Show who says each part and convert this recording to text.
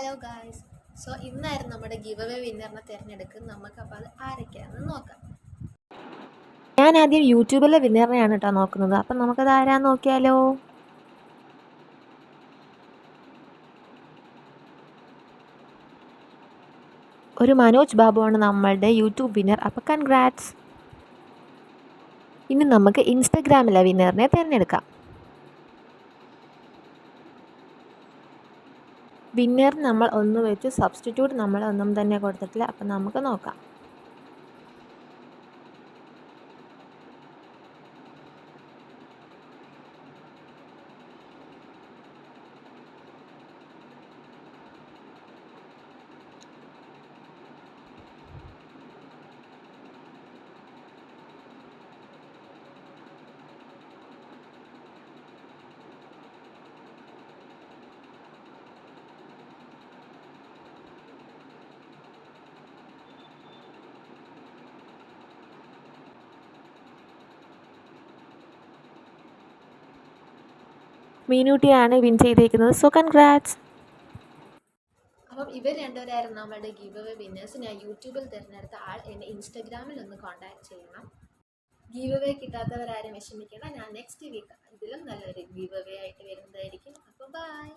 Speaker 1: Hello guys. So ഇന്നായിരുന്നു നമ്മുടെ give away വിന്നറിനെ തിരഞ്ഞെടുക്കുന്നത്. നമുക്കപ്പോൾ അത് ആരൊക്കെയാണെന്ന് നോക്കാം.
Speaker 2: ഞാൻ ആദ്യം യൂട്യൂബിലെ വിന്നറിനെയാണ് കേട്ടോ നോക്കുന്നത്. അപ്പം നമുക്കത് ആരാന്ന് നോക്കിയാലോ. ഒരു മനോജ് ബാബുവാണ് നമ്മളുടെ യൂട്യൂബ് വിന്നർ. അപ്പം കൺഗ്രാറ്റ്സ്. ഇനി നമുക്ക് ഇൻസ്റ്റഗ്രാമിലെ വിന്നറിനെ തിരഞ്ഞെടുക്കാം. വിന്നർ നമ്മൾ ഒന്ന് വെച്ചു, സബ്സ്റ്റിറ്റ്യൂട്ട് നമ്മൾ ഒന്നും തന്നെ കൊടുത്തിട്ടില്ല. അപ്പം നമുക്ക് നോക്കാം. മീനൂട്ടിയാണ് വിൻ ചെയ്തേക്കുന്നത്. So congrats.
Speaker 1: അപ്പം ഇവർ രണ്ടുപേരായിരുന്നു നമ്മുടെ ഗിവ് അവേ വിന്നേഴ്സ്. ഞാൻ യൂട്യൂബിൽ തിരഞ്ഞെടുത്ത ആൾ എന്നെ ഇൻസ്റ്റഗ്രാമിൽ ഒന്ന് കോൺടാക്ട് ചെയ്യണം. ഗിവ് അവേ കിട്ടാത്തവരാരും വിഷമിക്കണം. ഞാൻ നെക്സ്റ്റ് വീക്ക് ഇതിലും നല്ലൊരു ഗിവ് അവേ ആയിട്ട് വരുന്നതായിരിക്കും. അപ്പോൾ ബൈ.